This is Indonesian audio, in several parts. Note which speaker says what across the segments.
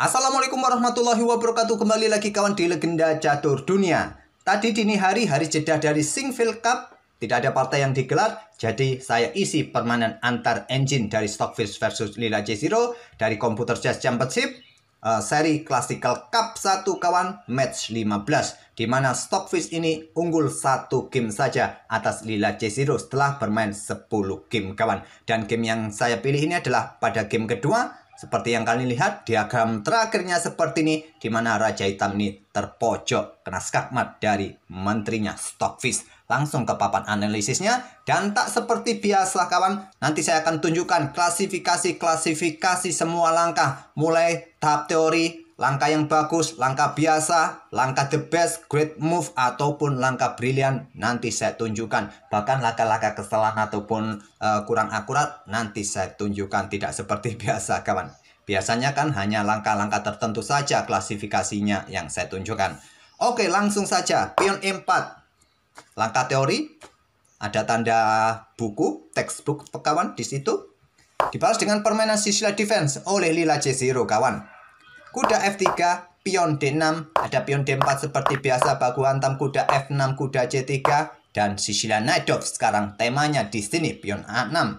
Speaker 1: Assalamualaikum warahmatullahi wabarakatuh. Kembali lagi kawan di Legenda Catur Dunia. Tadi dini hari jeda dari Singfield Cup, tidak ada partai yang digelar, jadi saya isi permainan antar engine dari Stockfish versus Lila J0 dari Computer Chess Championship seri Classical Cup 1 kawan, match 15, di mana Stockfish ini unggul 1 game saja atas Lila J0 setelah bermain 10 game kawan. Dan game yang saya pilih ini adalah pada game kedua. Seperti yang kalian lihat, diagram terakhirnya seperti ini, di mana Raja Hitam ini terpojok kena skakmat dari menterinya Stockfish. Langsung ke papan analisisnya, dan tak seperti biasa kawan, nanti saya akan tunjukkan klasifikasi semua langkah, mulai tahap teori, langkah yang bagus, langkah biasa, langkah the best, great move, ataupun langkah brilian. Nanti saya tunjukkan. Bahkan langkah-langkah kesalahan ataupun kurang akurat, nanti saya tunjukkan. Tidak seperti biasa kawan. Biasanya kan hanya langkah-langkah tertentu saja klasifikasinya yang saya tunjukkan. Oke, langsung saja. Pion E4. Langkah teori. Ada tanda buku, textbook kawan di situ. Dibalas dengan permainan Sicilian Defense oleh Lila J0 kawan. Kuda F3, pion D6, ada pion D4 seperti biasa, baku hantam kuda F6, kuda C3, dan Sicilian Najdov. Sekarang temanya di sini, pion A6.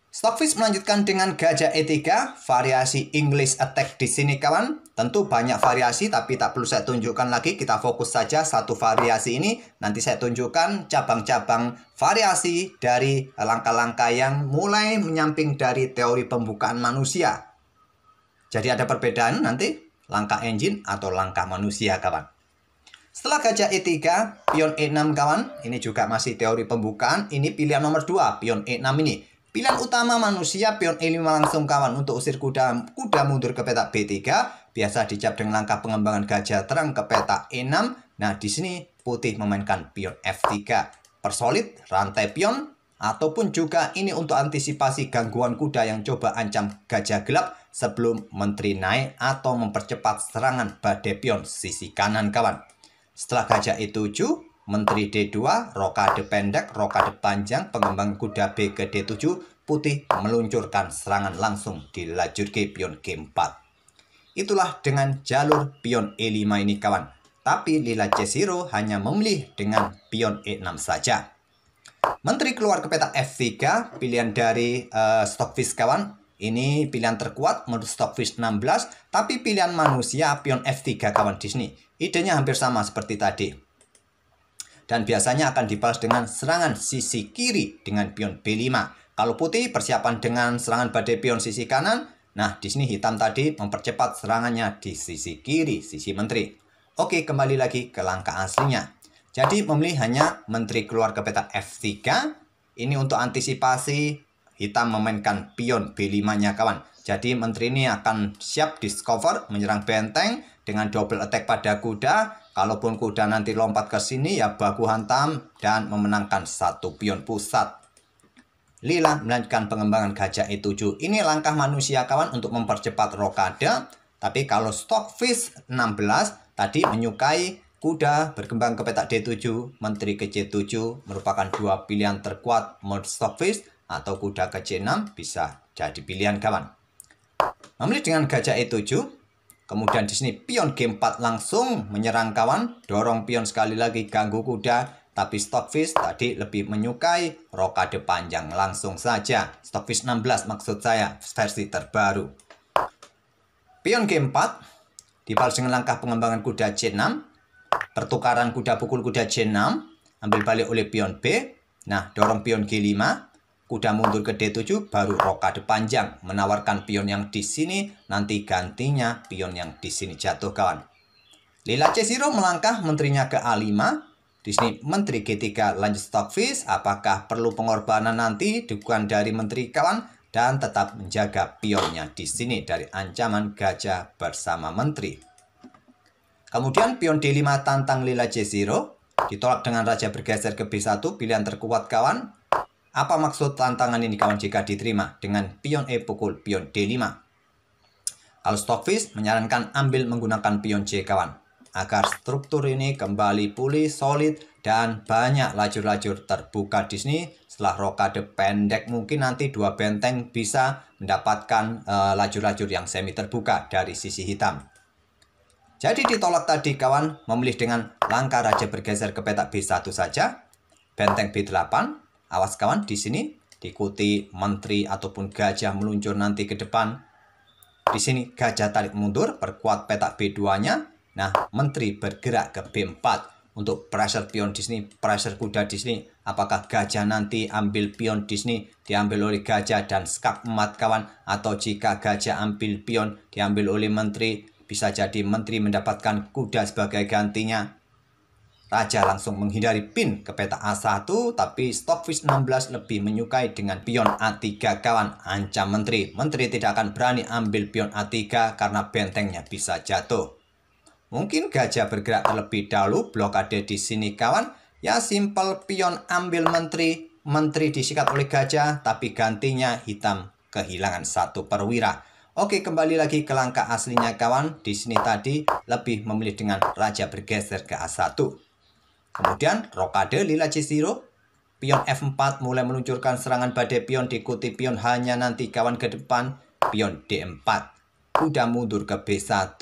Speaker 1: Stockfish melanjutkan dengan gajah E3, variasi English attack di sini kawan. Tentu banyak variasi, tapi tak perlu saya tunjukkan lagi, kita fokus saja satu variasi ini. Nanti saya tunjukkan cabang-cabang variasi dari langkah-langkah yang mulai menyamping dari teori pembukaan manusia. Jadi ada perbedaan nanti langkah engine atau langkah manusia kawan. Setelah gajah E3, pion E6 kawan. Ini juga masih teori pembukaan. Ini pilihan nomor 2, pion E6 ini. Pilihan utama manusia, pion E5 langsung kawan. Untuk usir kuda mundur ke petak B3. Biasa dicap dengan langkah pengembangan gajah terang ke petak E6. Nah di sini putih memainkan pion F3. Persolid rantai pion. Ataupun juga ini untuk antisipasi gangguan kuda yang coba ancam gajah gelap sebelum menteri naik atau mempercepat serangan badai pion sisi kanan kawan. Setelah gajah E7, menteri D2, rokade pendek, rokade panjang, pengembang kuda B ke D7, putih meluncurkan serangan langsung di lajur G pion G4. Itulah dengan jalur pion E5 ini kawan. Tapi Lila J0 hanya memilih dengan pion E6 saja. Menteri keluar ke petak F3, pilihan dari Stockfish kawan. Ini pilihan terkuat menurut Stockfish 16, tapi pilihan manusia pion F3 kawan di sini. Idenya hampir sama seperti tadi. Dan biasanya akan dibalas dengan serangan sisi kiri dengan pion B5. Kalau putih persiapan dengan serangan badai pion sisi kanan. Nah, di sini hitam tadi mempercepat serangannya di sisi kiri, sisi menteri. Oke, kembali lagi ke langkah aslinya. Jadi memilih hanya menteri keluar ke petak F3. Ini untuk antisipasi hitam memainkan pion B5-nya kawan. Jadi menteri ini akan siap discover menyerang benteng dengan double attack pada kuda. Kalaupun kuda nanti lompat ke sini ya baku hantam dan memenangkan satu pion pusat. Lila melanjutkan pengembangan gajah E7. Ini langkah manusia kawan untuk mempercepat rokade. Tapi kalau Stockfish 16 tadi menyukai kuda berkembang ke petak D7, menteri ke C7 merupakan dua pilihan terkuat menurut Stockfish, atau kuda ke C6 bisa jadi pilihan kawan. Memilih dengan gajah E7, kemudian di sini pion G4 langsung menyerang kawan, dorong pion sekali lagi ganggu kuda, tapi Stockfish tadi lebih menyukai rokade panjang langsung saja. Stockfish 16 maksud saya, versi terbaru. Pion G4 dibalas dengan langkah pengembangan kuda C6. Pertukaran kuda pukul kuda C6, ambil balik oleh pion B. Nah, dorong pion G5, kuda mundur ke D7, baru rokade panjang, menawarkan pion yang di sini, nanti gantinya pion yang di sini jatuh kawan. Lila J0 melangkah menterinya ke A5. Di sini menteri G3 lanjut Stockfish. Apakah perlu pengorbanan nanti dukungan dari menteri kawan, dan tetap menjaga pionnya di sini dari ancaman gajah bersama menteri. Kemudian pion D5 tantang Lila J0. Ditolak dengan raja bergeser ke B1. Pilihan terkuat kawan. Apa maksud tantangan ini kawan jika diterima? Dengan pion E pukul pion D5. Kalau Stockfish menyarankan ambil menggunakan pion C kawan. Agar struktur ini kembali pulih, solid, dan banyak lajur-lajur terbuka di sini. setelah rokade pendek mungkin nanti dua benteng bisa mendapatkan lajur-lajur yang semi terbuka dari sisi hitam. Jadi ditolak tadi kawan, memilih dengan langkah raja bergeser ke petak B1 saja. Benteng B8, awas kawan di sini diikuti menteri ataupun gajah meluncur nanti ke depan. Di sini gajah tarik mundur, perkuat petak B2-nya. Nah, menteri bergerak ke B4 untuk pressure pion di sini, pressure kuda di sini. Apakah gajah nanti ambil pion di sini diambil oleh gajah dan skak emat kawan, atau jika gajah ambil pion diambil oleh menteri, bisa jadi menteri mendapatkan kuda sebagai gantinya. Raja langsung menghindari pin ke peta A1, tapi Stockfish 16 lebih menyukai dengan pion A3 kawan. Ancam menteri. Menteri tidak akan berani ambil pion A3 karena bentengnya bisa jatuh. Mungkin gajah bergerak terlebih dahulu, blokade di sini kawan. Ya simple, pion ambil menteri. Menteri disikat oleh gajah, tapi gantinya hitam kehilangan satu perwira. Oke, kembali lagi ke langkah aslinya kawan. Di sini tadi lebih memilih dengan raja bergeser ke A1. Kemudian rokade lila C0, pion F4 mulai meluncurkan serangan badai pion, diikuti pion hanya nanti kawan ke depan, pion D4, kuda mundur ke B1,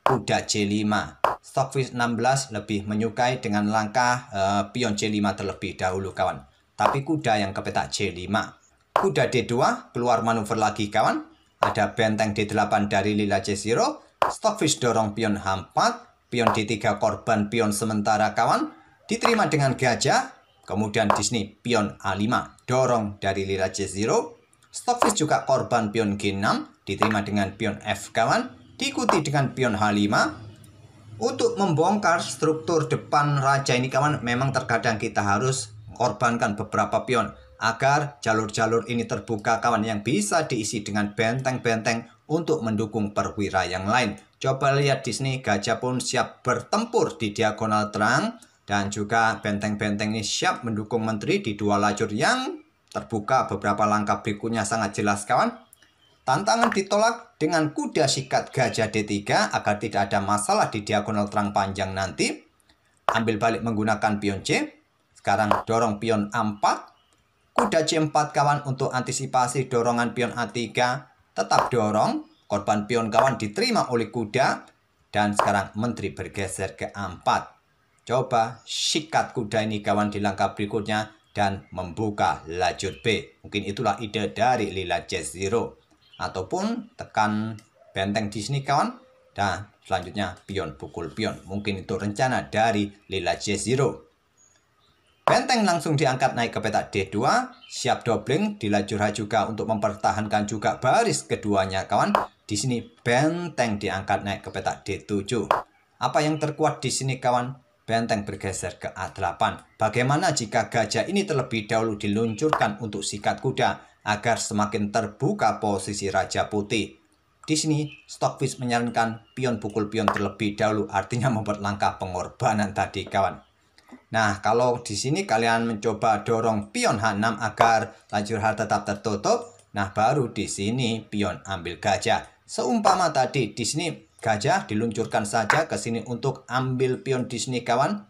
Speaker 1: kuda C5. Stockfish 16 lebih menyukai dengan langkah pion C5 terlebih dahulu kawan. Tapi kuda yang ke petak C5. Kuda D2 keluar manuver lagi kawan. Ada benteng D8 dari lila C0. Stockfish dorong pion H4. Pion D3 korban pion sementara kawan. Diterima dengan gajah. Kemudian di sini pion A5 dorong dari lila C0. Stockfish juga korban pion G6. Diterima dengan pion F kawan. Diikuti dengan pion H5. Untuk membongkar struktur depan raja ini kawan, memang terkadang kita harus korbankan beberapa pion agar jalur-jalur ini terbuka kawan, yang bisa diisi dengan benteng-benteng untuk mendukung perwira yang lain. Coba lihat di sini, gajah pun siap bertempur di diagonal terang dan juga benteng-benteng ini siap mendukung menteri di dua lajur yang terbuka. Beberapa langkah berikutnya sangat jelas kawan. Tantangan ditolak dengan kuda sikat gajah D3 agar tidak ada masalah di diagonal terang panjang nanti. Ambil balik menggunakan pion C. Sekarang dorong pion A4. Kuda C4 kawan untuk antisipasi dorongan pion A3. Tetap dorong. Korban pion kawan diterima oleh kuda. Dan sekarang menteri bergeser ke A4. Coba sikat kuda ini kawan di langkah berikutnya dan membuka lajur B. Mungkin itulah ide dari lila C0. Ataupun tekan benteng di sini kawan. Dan selanjutnya pion pukul pion. Mungkin itu rencana dari lila C0. Benteng langsung diangkat naik ke petak D2. Siap doubling di lajur H juga untuk mempertahankan juga baris keduanya kawan. Di sini benteng diangkat naik ke petak D7. Apa yang terkuat di sini kawan? Benteng bergeser ke A8. Bagaimana jika gajah ini terlebih dahulu diluncurkan untuk sikat kuda agar semakin terbuka posisi Raja Putih? Di sini Stockfish menyarankan pion pukul pion terlebih dahulu, artinya membuat langkah pengorbanan tadi kawan. Nah, kalau di sini kalian mencoba dorong pion H6 agar lajur H tetap tertutup, nah baru di sini pion ambil gajah. Seumpama tadi di sini gajah diluncurkan saja ke sini untuk ambil pion di sini kawan.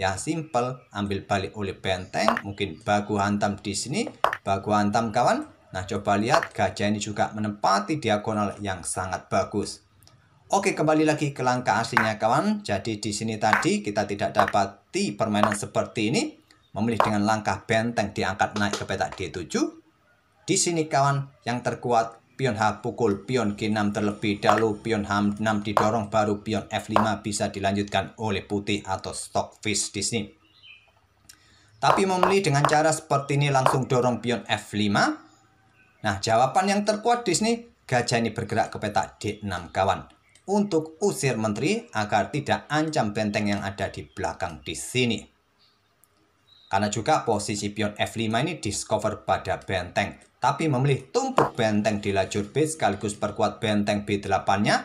Speaker 1: Ya simple, ambil balik oleh benteng, mungkin baku hantam di sini, baku hantam kawan. Nah, coba lihat gajah ini juga menempati diagonal yang sangat bagus. Oke, kembali lagi ke langkah aslinya kawan. Jadi di sini tadi kita tidak dapati permainan seperti ini. Memilih dengan langkah benteng diangkat naik ke petak D7. Di sini kawan, yang terkuat pion H pukul pion G6 terlebih dahulu, pion H6 didorong, baru pion F5 bisa dilanjutkan oleh putih atau Stockfish di sini. Tapi memilih dengan cara seperti ini langsung dorong pion F5. Nah, jawaban yang terkuat di sini, gajah ini bergerak ke petak D6 kawan, untuk usir menteri agar tidak ancam benteng yang ada di belakang di sini. Karena juga posisi pion F5 ini discover pada benteng, tapi memilih tumpuk benteng di lajur B sekaligus perkuat benteng B8-nya.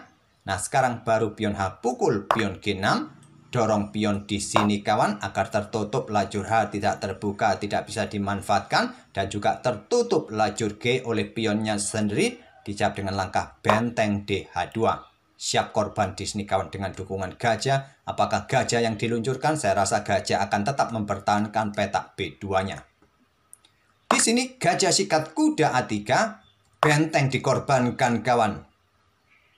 Speaker 1: Nah, sekarang baru pion H pukul pion G6, dorong pion di sini kawan agar tertutup lajur H tidak terbuka, tidak bisa dimanfaatkan, dan juga tertutup lajur G oleh pionnya sendiri. Dijawab dengan langkah benteng DH2. Siap korban di sini kawan dengan dukungan gajah. Apakah gajah yang diluncurkan? Saya rasa gajah akan tetap mempertahankan petak B2-nya. Di sini gajah sikat kuda A3, benteng dikorbankan kawan.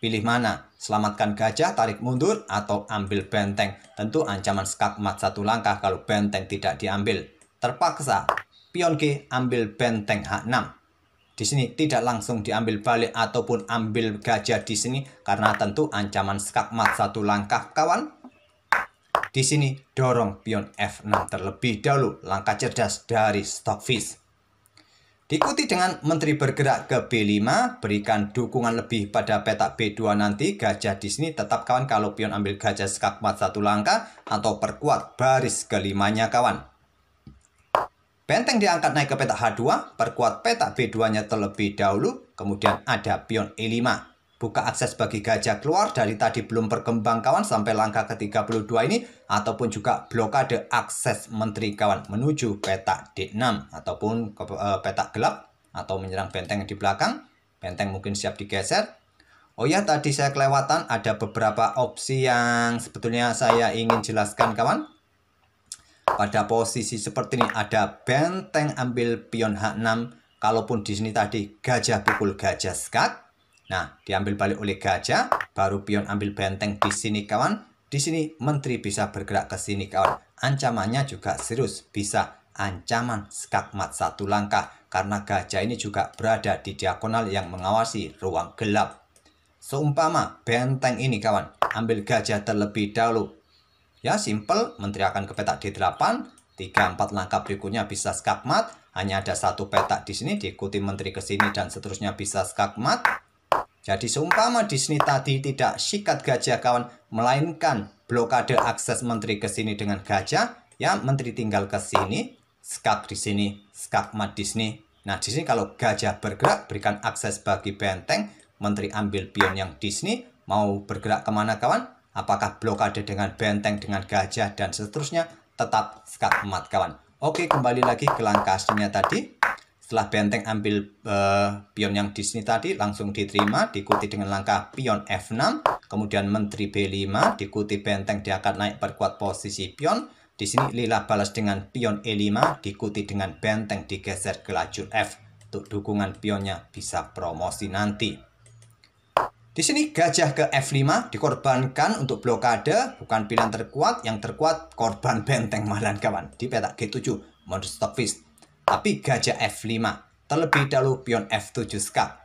Speaker 1: Pilih mana? Selamatkan gajah, tarik mundur, atau ambil benteng. Tentu ancaman skakmat 1 langkah kalau benteng tidak diambil. Terpaksa, pion G ambil benteng H6. Di sini tidak langsung diambil balik ataupun ambil gajah di sini karena tentu ancaman skakmat 1 langkah kawan. Di sini dorong pion F6 terlebih dahulu, langkah cerdas dari Stockfish. Diikuti dengan menteri bergerak ke B5, berikan dukungan lebih pada petak B2 nanti. Gajah di sini tetap kawan kalau pion ambil gajah skakmat 1 langkah atau perkuat baris kelimanya kawan. Benteng diangkat naik ke petak H2, perkuat petak B2-nya terlebih dahulu, kemudian ada pion E5. Buka akses bagi gajah keluar dari tadi belum berkembang kawan sampai langkah ke-32 ini, ataupun juga blokade akses menteri kawan menuju petak D6 ataupun ke petak gelap atau menyerang benteng di belakang. Benteng mungkin siap digeser. Oh ya, tadi saya kelewatan ada beberapa opsi yang sebetulnya saya ingin jelaskan kawan. Pada posisi seperti ini ada benteng ambil pion H6, kalaupun di sini tadi gajah pukul gajah skak. Nah, diambil balik oleh gajah, baru pion ambil benteng di sini kawan. Di sini menteri bisa bergerak ke sini kawan. Ancamannya juga serius, bisa ancaman skakmat 1 langkah karena gajah ini juga berada di diagonal yang mengawasi ruang gelap. Seumpama benteng ini kawan, ambil gajah terlebih dahulu. Ya, simple, menteri akan ke petak D8, 3-4 langkah berikutnya bisa skakmat. Hanya ada 1 petak di sini, diikuti menteri ke sini dan seterusnya bisa skakmat. Jadi seumpama di sini tadi tidak sikat gajah kawan, melainkan blokade akses menteri ke sini dengan gajah, ya menteri tinggal ke sini, skak di sini, skakmat di sini. Nah, di sini kalau gajah bergerak, berikan akses bagi benteng, menteri ambil pion yang di sini, mau bergerak kemana kawan? Apakah blokade dengan benteng, dengan gajah, dan seterusnya, tetap skakmat kawan. Oke, kembali lagi ke langkah aslinya tadi. Setelah benteng ambil pion yang di sini tadi, langsung diterima, diikuti dengan langkah pion F6, kemudian menteri B5, diikuti benteng diangkat naik perkuat posisi pion. Di sini lila balas dengan pion E5, diikuti dengan benteng digeser ke lajur F. Untuk dukungan pionnya bisa promosi nanti. Di sini gajah ke F5 dikorbankan untuk blokade, bukan pilihan terkuat. Yang terkuat korban benteng malan kawan di petak G7 modus Stockfish. Tapi gajah F5 terlebih dahulu pion F7 skak.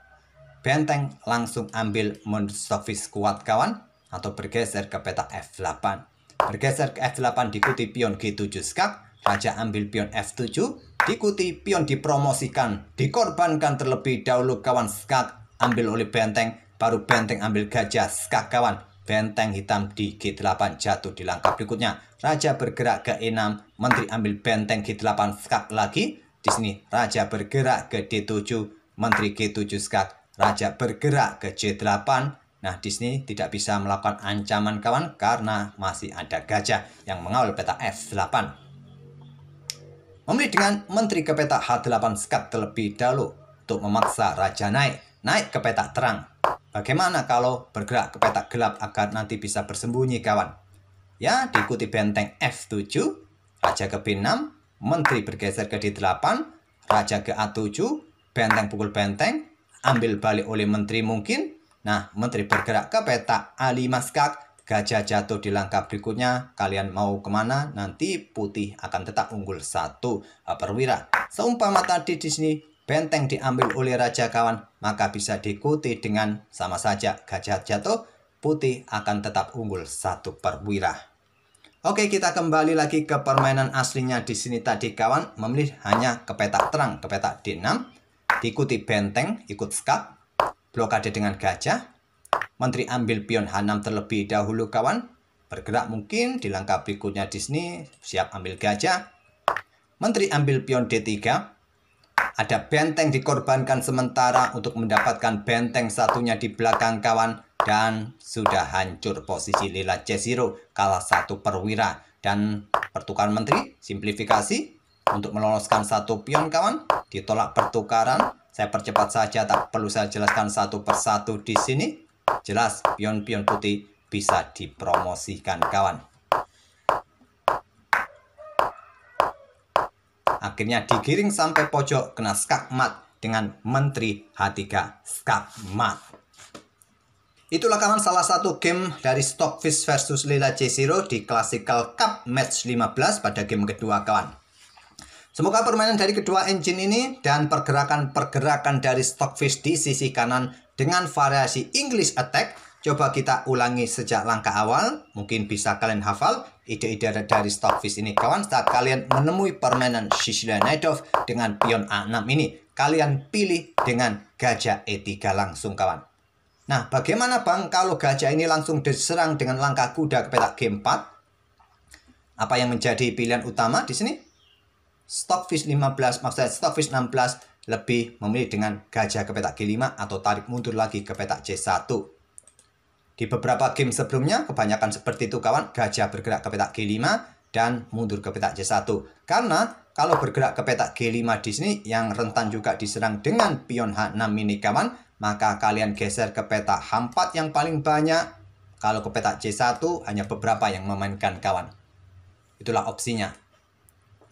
Speaker 1: Benteng langsung ambil modus Stockfish kuat kawan atau bergeser ke petak F8. Bergeser ke F8 diikuti pion G7 skak. Raja ambil pion F7, diikuti pion dipromosikan, dikorbankan terlebih dahulu kawan skak ambil oleh benteng. Baru benteng ambil gajah skak kawan. Benteng hitam di G8 jatuh di langkah berikutnya. Raja bergerak ke E6, menteri ambil benteng G8 skak lagi. Di sini raja bergerak ke D7, menteri G7 skak. Raja bergerak ke J8. Nah, di sini tidak bisa melakukan ancaman kawan karena masih ada gajah yang mengawal peta F8. Memilih dengan menteri ke peta H8 skak terlebih dahulu untuk memaksa raja naik ke petak terang. Bagaimana kalau bergerak ke petak gelap agar nanti bisa bersembunyi kawan? Ya, diikuti benteng F7, raja ke B6, menteri bergeser ke D8, raja ke A7, benteng pukul benteng, ambil balik oleh menteri mungkin. Nah, menteri bergerak ke petak A5 skak, gajah jatuh di langkah berikutnya. Kalian mau kemana? Nanti putih akan tetap unggul 1 perwira. Seumpama tadi di sini benteng diambil oleh raja kawan, maka bisa diikuti dengan sama saja gajah jatuh, putih akan tetap unggul 1 perwira. Oke, kita kembali lagi ke permainan aslinya di sini tadi kawan, memilih hanya ke petak terang, ke petak D6, diikuti benteng, ikut skak, blokade dengan gajah, menteri ambil pion H6 terlebih dahulu kawan, bergerak mungkin di langkah berikutnya di sini, siap ambil gajah, menteri ambil pion D3, ada benteng dikorbankan sementara untuk mendapatkan benteng satunya di belakang kawan. Dan sudah hancur posisi lila C0, kalah 1 perwira. Dan pertukaran menteri, simplifikasi. Untuk meloloskan 1 pion kawan, ditolak pertukaran. Saya percepat saja, tak perlu saya jelaskan satu persatu di sini. Jelas pion-pion putih bisa dipromosikan kawan. Akhirnya digiring sampai pojok, kena skakmat dengan Menteri H3 skakmat. Itulah kawan salah satu game dari Stockfish versus Lila J0 di Classical Cup match 15 pada game kedua kawan. Semoga permainan dari kedua engine ini dan pergerakan-pergerakan dari Stockfish di sisi kanan dengan variasi English Attack coba kita ulangi sejak langkah awal. Mungkin bisa kalian hafal ide-ide dari Stockfish ini kawan. Saat kalian menemui permainan Sicilian Najdov dengan pion A6 ini, kalian pilih dengan gajah E3 langsung kawan. Nah, bagaimana bang kalau gajah ini langsung diserang dengan langkah kuda ke petak G4? Apa yang menjadi pilihan utama di sini? Stockfish 15, maksudnya Stockfish 16 lebih memilih dengan gajah ke petak G5 atau tarik mundur lagi ke petak C1. Di beberapa game sebelumnya kebanyakan seperti itu kawan, gajah bergerak ke petak G5 dan mundur ke petak C1. Karena kalau bergerak ke petak G5 di sini yang rentan juga diserang dengan pion H6 ini kawan, maka kalian geser ke petak H4 yang paling banyak. Kalau ke petak C1 hanya beberapa yang memainkan kawan. Itulah opsinya.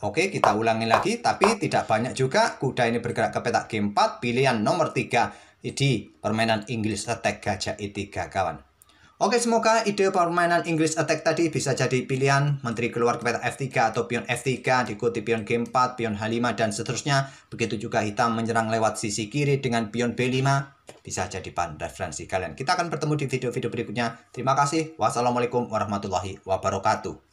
Speaker 1: Oke, kita ulangi lagi, tapi tidak banyak juga. Kuda ini bergerak ke petak G4, pilihan nomor 3 di permainan English Attack gajah E3 kawan. Oke, semoga ide permainan English Attack tadi bisa jadi pilihan. Menteri keluar ke petak F3 atau pion F3, diikuti pion G4, pion H5, dan seterusnya. Begitu juga hitam menyerang lewat sisi kiri dengan pion B5. Bisa jadi bahan referensi kalian. Kita akan bertemu di video-video berikutnya. Terima kasih. Wassalamualaikum warahmatullahi wabarakatuh.